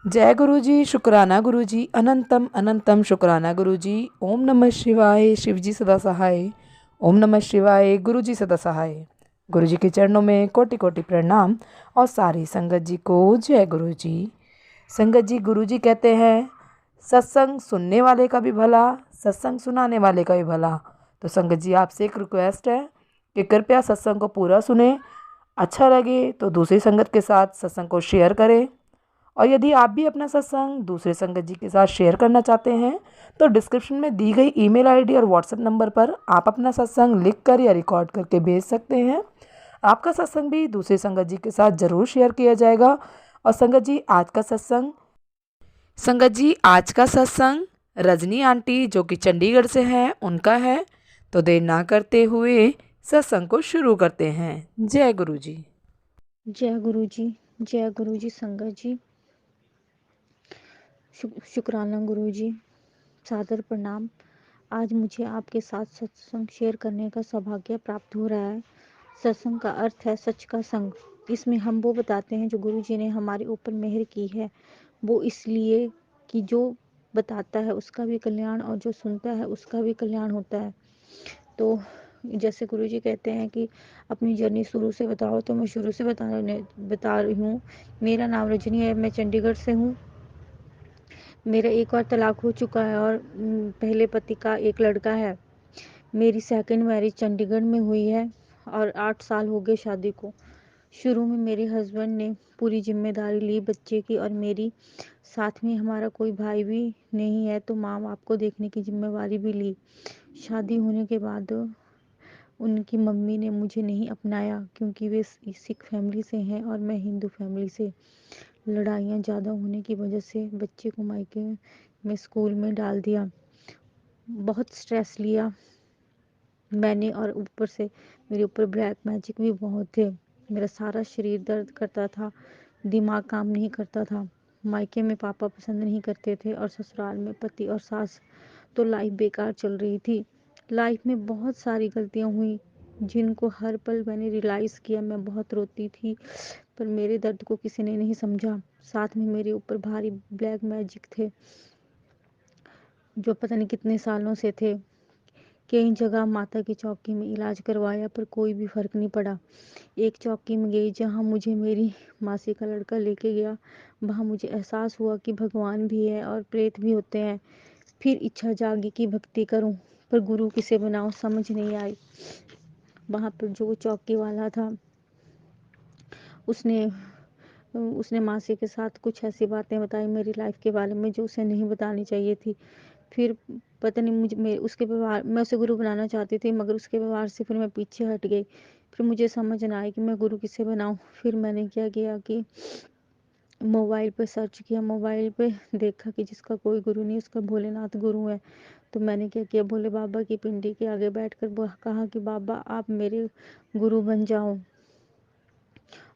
जय गुरु जी, शुक्राना गुरु जी, अनंतम अनंतम शुक्राना गुरु जी। ओम नमः शिवाय, शिव जी सदा सहाय। ओम नमः शिवाय, गुरु जी सदा सहाय। गुरु जी के चरणों में कोटि कोटि प्रणाम और सारी संगत जी को जय गुरु जी। संगत जी, गुरु जी कहते हैं सत्संग सुनने वाले का भी भला, सत्संग सुनाने वाले का भी भला। तो संगत जी, आपसे एक रिक्वेस्ट है कि कृपया सत्संग को पूरा सुने। अच्छा लगे तो दूसरी संगत के साथ सत्संग को शेयर करें। और यदि आप भी अपना सत्संग दूसरे संगत जी के साथ शेयर करना चाहते हैं तो डिस्क्रिप्शन में दी गई ईमेल आईडी और व्हाट्सएप नंबर पर आप अपना सत्संग लिख कर या रिकॉर्ड करके भेज सकते हैं। आपका सत्संग भी दूसरे संगत जी के साथ ज़रूर शेयर किया जाएगा। और संगत जी, आज का सत्संग रजनी आंटी जो कि चंडीगढ़ से हैं उनका है। तो देर ना करते हुए सत्संग को शुरू करते हैं। जय गुरु जी। जय गुरु जी। जय गुरु जी। संगत जी, शुक्राना गुरु जी, सादर प्रणाम। आज मुझे आपके साथ सत्संग शेयर करने का सौभाग्य प्राप्त हो रहा है। सत्संग का अर्थ है सच का संग। इसमें हम वो बताते हैं जो गुरु जी ने हमारे ऊपर मेहर की है, वो इसलिए कि जो बताता है उसका भी कल्याण और जो सुनता है उसका भी कल्याण होता है। तो जैसे गुरु जी कहते हैं कि अपनी जर्नी शुरू से बताओ, तो मैं शुरू से बता रही हूँ। मेरा नाम रजनी है, मैं चंडीगढ़ से हूँ। मेरा एक बार तलाक हो चुका है और पहले पति का एक लड़का है। मेरी सेकंड मैरिज चंडीगढ़ में हुई है और 8 साल हो गए शादी को। शुरू में मेरे हस्बैंड ने पूरी जिम्मेदारी ली बच्चे की और मेरी। साथ में हमारा कोई भाई भी नहीं है, तो माँ बाप को देखने की जिम्मेवारी भी ली। शादी होने के बाद उनकी मम्मी ने मुझे नहीं अपनाया क्योंकि वे सिख फैमिली से हैं और मैं हिंदू फैमिली से। लड़ाइयाँ ज़्यादा होने की वजह से बच्चे को मायके में स्कूल में डाल दिया। बहुत स्ट्रेस लिया मैंने और ऊपर से मेरे ऊपर ब्लैक मैजिक भी बहुत थे। मेरा सारा शरीर दर्द करता था, दिमाग काम नहीं करता था। मायके में पापा पसंद नहीं करते थे और ससुराल में पति और सास। तो लाइफ बेकार चल रही थी। लाइफ में बहुत सारी गलतियां हुई जिनको हर पल मैंने रियलाइज़ किया। मैं बहुत रोती थी पर मेरे दर्द को किसी ने नहीं समझा। साथ में मेरे ऊपर भारी ब्लैक मैजिक थे जो पता नहीं कितने सालों से थे। कई जगह माता की चौकी में इलाज करवाया पर कोई भी फर्क नहीं पड़ा। एक चौकी में गई जहाँ मुझे मेरी मासी का लड़का लेके गया। वहाँ मुझे एहसास हुआ कि भगवान भी है और प्रेत भी होते हैं। फिर इच्छा जागी कि भक्ति करूं, पर गुरु किसे बनाऊं समझ नहीं आई। वहाँ पर जो चौकी वाला था उसने उसने मासी के साथ कुछ ऐसी बातें बताई मेरी लाइफ के बारे में जो उसे नहीं बतानी चाहिए थी। फिर पता नहीं मुझे उसके व्यवहार, मैं उसे गुरु बनाना चाहती थी मगर उसके व्यवहार से फिर मैं पीछे हट गई। फिर मुझे समझ ना आई कि मैं गुरु किसे बनाऊं। फिर मैंने क्या किया कि मोबाइल पे सर्च किया। मोबाइल पे देखा कि जिसका कोई गुरु नहीं उसका भोलेनाथ गुरु है। तो मैंने क्या किया, भोले बाबा की पिंडी के आगे बैठकर कहा कि बाबा आप मेरे गुरु बन जाओ।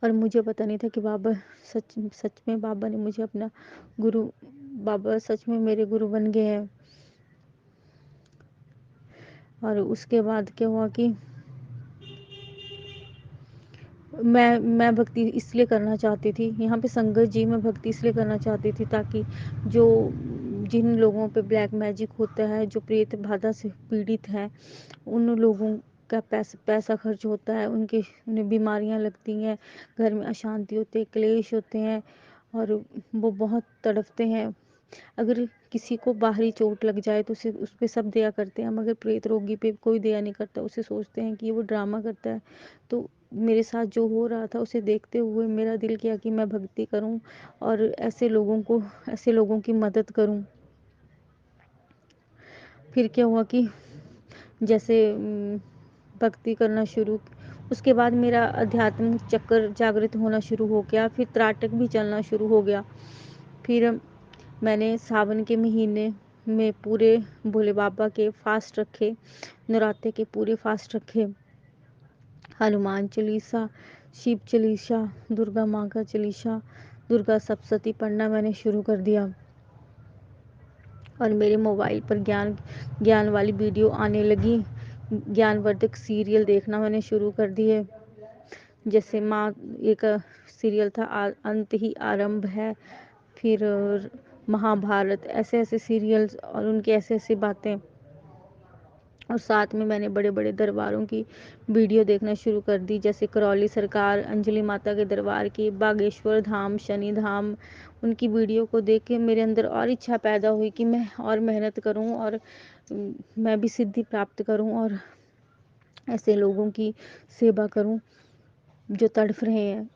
और मुझे पता नहीं था कि बाबा सच सच में बाबा ने मुझे अपना गुरु, बाबा सच में मेरे गुरु बन गए हैं। और उसके बाद क्या हुआ कि मैं भक्ति इसलिए करना चाहती थी यहाँ पे संगत जी, मैं भक्ति इसलिए करना चाहती थी ताकि जो जिन लोगों पे ब्लैक मैजिक होता है, जो प्रेत बाधा से पीड़ित हैं, उन लोगों का पैसा खर्च होता है, उन्हें बीमारियां लगती हैं, घर में अशांति होती है, क्लेश होते हैं और वो बहुत तड़पते हैं। अगर किसी को बाहरी चोट लग जाए तो उसे उस पर सब दया करते हैं मगर प्रेत रोगी पे कोई दया नहीं करता, उसे सोचते हैं कि वो ड्रामा करता है। तो मेरे साथ जो हो रहा था उसे देखते हुए मेरा दिल किया कि मैं भक्ति करूं और ऐसे लोगों की मदद करूं। फिर क्या हुआ कि जैसे भक्ति करना शुरू, उसके बाद मेरा अध्यात्म चक्कर जागृत होना शुरू हो गया। फिर त्राटक भी चलना शुरू हो गया। फिर मैंने सावन के महीने में पूरे भोले बाबा के फास्ट रखे, नवरात्रे के पूरे फास्ट रखे। हनुमान चालीसा, शिव चालीसा, दुर्गा माँ का चालीसा, दुर्गा सप्तशती पढ़ना मैंने शुरू कर दिया। और मेरे मोबाइल पर ज्ञान ज्ञान वाली वीडियो आने लगी। ज्ञानवर्धक सीरियल देखना मैंने शुरू कर दिए। जैसे माँ, एक सीरियल था अंत ही आरंभ है, फिर महाभारत, ऐसे ऐसे सीरियल्स और उनकी ऐसे ऐसी बातें। और साथ में मैंने बड़े बड़े दरबारों की वीडियो देखना शुरू कर दी, जैसे करौली सरकार, अंजलि माता के दरबार की, बागेश्वर धाम, शनि धाम। उनकी वीडियो को देख के मेरे अंदर और इच्छा पैदा हुई कि मैं और मेहनत करूं और मैं भी सिद्धि प्राप्त करूं और ऐसे लोगों की सेवा करूं जो तड़फ रहे हैं।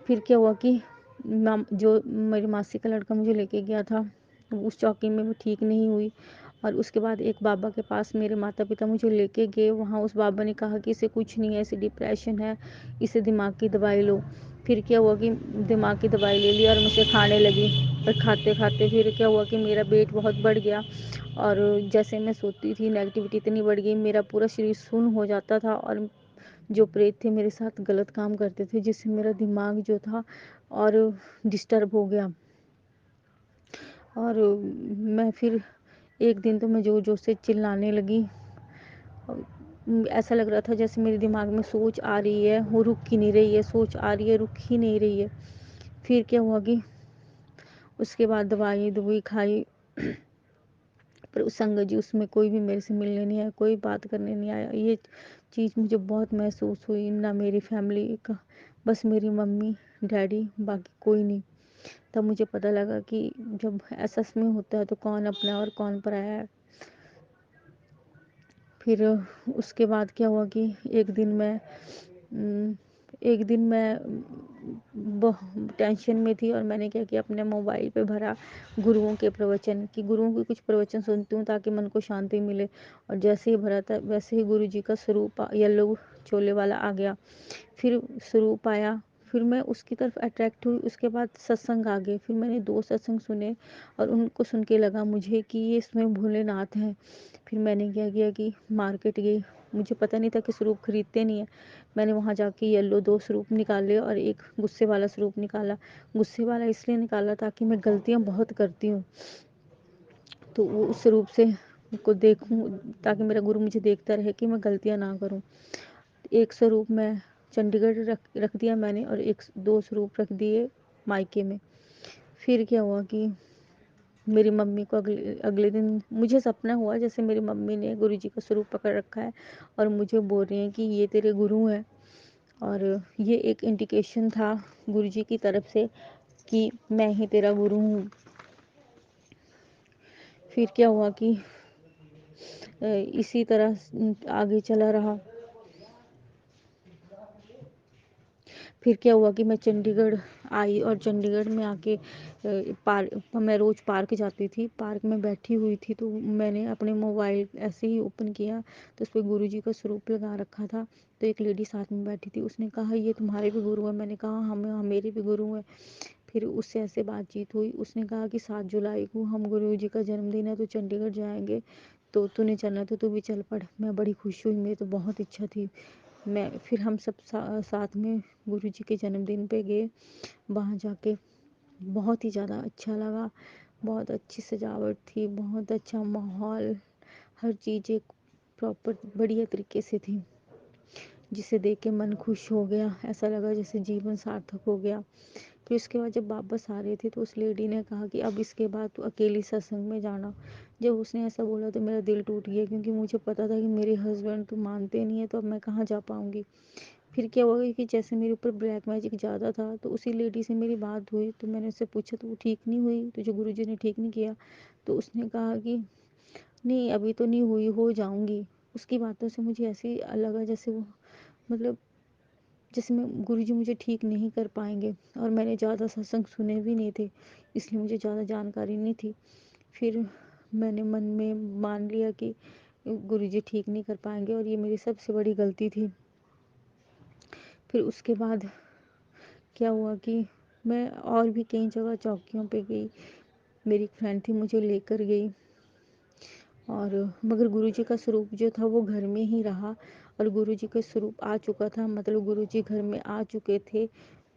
फिर क्या हुआ कि जो मेरी मासी का लड़का मुझे लेके गया था, उस चौकी में वो ठीक नहीं हुई। और उसके बाद एक बाबा के पास मेरे माता पिता मुझे लेके गए। वहाँ उस बाबा ने कहा कि इसे कुछ नहीं है, इसे डिप्रेशन है, इसे दिमाग की दवाई लो। फिर क्या हुआ कि दिमाग की दवाई ले ली और मुझे खाने लगी। और खाते खाते फिर क्या हुआ कि मेरा वेट बहुत बढ़ गया। और जैसे मैं सोती थी, नेगेटिविटी इतनी बढ़ गई, मेरा पूरा शरीर सुन्न हो जाता था। और जो प्रेत थे मेरे साथ गलत काम करते थे, जिससे मेरा दिमाग जो था और डिस्टर्ब हो गया। और मैं फिर एक दिन तो मैं जोर जोर से चिल्लाने लगी। ऐसा लग रहा था जैसे मेरे दिमाग में सोच आ रही है, वो रुक ही नहीं रही है, सोच आ रही है, रुक ही नहीं रही है। फिर क्या हुआ कि उसके बाद दवाई दवाई खाई, पर उस संगत जी उसमें कोई भी मेरे से मिलने नहीं आया, कोई बात करने नहीं आया। ये चीज़ मुझे बहुत महसूस हुई। ना मेरी फैमिली का, बस मेरी मम्मी डैडी, बाकी कोई नहीं। तब मुझे पता लगा कि जब ऐसा समय होता है तो कौन अपना और कौन पराया है। फिर उसके बाद क्या हुआ कि एक दिन मैं टेंशन में थी और मैंने क्या किया, अपने मोबाइल पे भरा गुरुओं के प्रवचन, कि गुरुओं के कुछ प्रवचन सुनती हूँ ताकि मन को शांति मिले। और जैसे ही भरा था वैसे ही गुरु जी का स्वरूप येलो चोले वाला आ गया। फिर स्वरूप आया, फिर मैं उसकी तरफ अट्रैक्ट हुई। उसके बाद सत्संग आ गए, फिर मैंने 2 सत्संग सुने और उनको सुन के लगा मुझे कि ये इसमें भोलेनाथ हैं। फिर मैंने क्या किया कि मार्केट गई। मुझे पता नहीं था कि स्वरूप खरीदते नहीं है। मैंने वहाँ जाके येलो 2 स्वरूप निकाले और एक गुस्से वाला स्वरूप निकाला। गुस्से वाला इसलिए निकाला ताकि मैं गलतियाँ बहुत करती हूँ, तो वो उस स्वरूप से को देखूँ, ताकि मेरा गुरु मुझे देखता रहे कि मैं गलतियाँ ना करूँ। एक स्वरूप मैं चंडीगढ़ रख दिया मैंने और 2 स्वरूप रख दिए मायके में। फिर क्या हुआ कि मेरी मम्मी को अगले अगले दिन मुझे सपना हुआ जैसे मेरी मम्मी ने गुरु जी का स्वरूप पकड़ रखा है और मुझे बोल रही हैं कि ये तेरे गुरु हैं। और ये एक इंडिकेशन था गुरु जी की तरफ से कि मैं ही तेरा गुरु हूँ। फिर क्या हुआ कि इसी तरह आगे चला रहा। फिर क्या हुआ कि मैं चंडीगढ़ आई और चंडीगढ़ में आके मैं रोज़ पार्क जाती थी। पार्क में बैठी हुई थी तो मैंने अपने मोबाइल ऐसे ही ओपन किया, तो उस पर गुरु जी का स्वरूप लगा रखा था। तो एक लेडी साथ में बैठी थी, उसने कहा ये तुम्हारे भी गुरु है? मैंने कहा हाँ मेरे भी गुरु हैं। फिर उससे ऐसे बातचीत हुई। उसने कहा कि 7 जुलाई को हम गुरु जी का जन्मदिन है तो चंडीगढ़ जाएंगे, तो तूने चलना तो तू भी चल पड़। मैं बड़ी खुश हुई, मेरी तो बहुत इच्छा थी। फिर हम सब साथ में गुरु जी के जन्मदिन पे गए। वहाँ जाके बहुत ही ज़्यादा अच्छा लगा। बहुत अच्छी सजावट थी, बहुत अच्छा माहौल, हर चीज़ एक प्रॉपर बढ़िया तरीके से थी, जिसे देख के मन खुश हो गया। ऐसा लगा जैसे जीवन सार्थक हो गया। फिर उसके बाद जब वापस आ रहे थे तो उस लेडी ने कहा कि अब इसके बाद तो अकेली सत्संग में जाना। जब उसने ऐसा बोला तो मेरा दिल टूट गया, क्योंकि मुझे पता था कि मेरे हस्बैंड तो मानते नहीं है, तो अब मैं कहाँ जा पाऊँगी। फिर क्या हुआ कि जैसे मेरे ऊपर ब्लैक मैजिक ज़्यादा था, तो उसी लेडी से मेरी बात हुई। तो मैंने उससे पूछा तो वो ठीक नहीं हुई, तो जो गुरुजी ने ठीक नहीं किया। तो उसने कहा कि नहीं अभी तो नहीं हुई, हो जाऊंगी। उसकी बातों से मुझे ऐसे लगा जैसे वो, मतलब जैसे मैं गुरुजी मुझे ठीक नहीं कर पाएंगे। और मैंने ज़्यादा सत्संग सुने भी नहीं थे, इसलिए मुझे ज़्यादा जानकारी नहीं थी। फिर मैंने मन में मान लिया कि गुरुजी ठीक नहीं कर पाएंगे और ये मेरी सबसे बड़ी गलती थी। फिर उसके बाद क्या हुआ कि मैं और भी कई जगह चौकियों पे गई। मेरी फ्रेंड थी, मुझे लेकर गई। और मगर गुरुजी का स्वरूप जो था वो घर में ही रहा। और गुरुजी का स्वरूप आ चुका था, मतलब गुरुजी घर में आ चुके थे।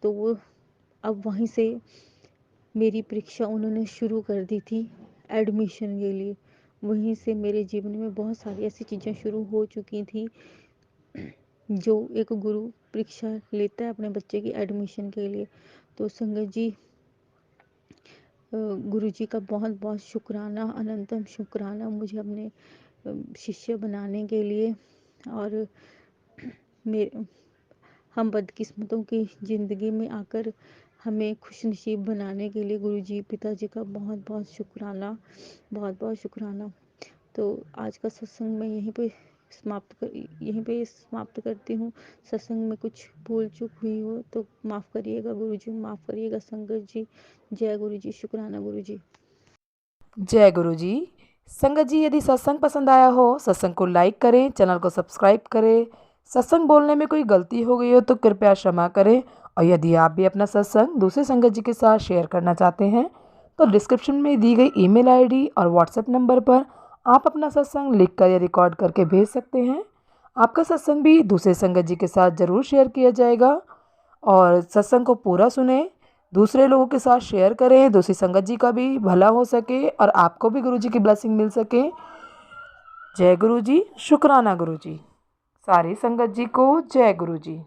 तो वो अब वहीं से मेरी परीक्षा उन्होंने शुरू कर दी थी एडमिशन के लिए। वहीं से मेरे जीवन में बहुत सारी ऐसी चीज़ें शुरू हो चुकी थी जो एक गुरु परीक्षा लेता है अपने बच्चे की एडमिशन के लिए। तो संगत जी, गुरु जी का बहुत बहुत शुक्राना, अनंतम शुक्राना मुझे अपने शिष्य बनाने के लिए। और मेरे हम बदकिस्मतों की ज़िंदगी में आकर हमें खुशनसीब बनाने के लिए गुरु जी पिताजी का बहुत बहुत शुक्राना, बहुत बहुत शुक्राना। तो आज का सत्संग मैं यहीं पे समाप्त करती हूँ। सत्संग में कुछ भूल चूक हुई हो तो माफ़ करिएगा गुरु जी, माफ़ करिएगा संगत जी। जय गुरु जी, शुक्राना गुरु जी। जय गुरु जी। संगत जी, यदि सत्संग पसंद आया हो, सत्संग को लाइक करें, चैनल को सब्सक्राइब करें। सत्संग बोलने में कोई गलती हो गई हो तो कृपया क्षमा करें। और यदि आप भी अपना सत्संग दूसरे संगत जी के साथ शेयर करना चाहते हैं तो डिस्क्रिप्शन में दी गई ईमेल आईडी और व्हाट्सएप नंबर पर आप अपना सत्संग लिखकर या रिकॉर्ड करके भेज सकते हैं। आपका सत्संग भी दूसरे संगत जी के साथ ज़रूर शेयर किया जाएगा। और सत्संग को पूरा सुने, दूसरे लोगों के साथ शेयर करें, दूसरी संगत जी का भी भला हो सके और आपको भी गुरु जी की ब्लेसिंग मिल सके। जय गुरु जी, शुक्राना गुरु जी। सारी संगत जी को जय गुरु जी।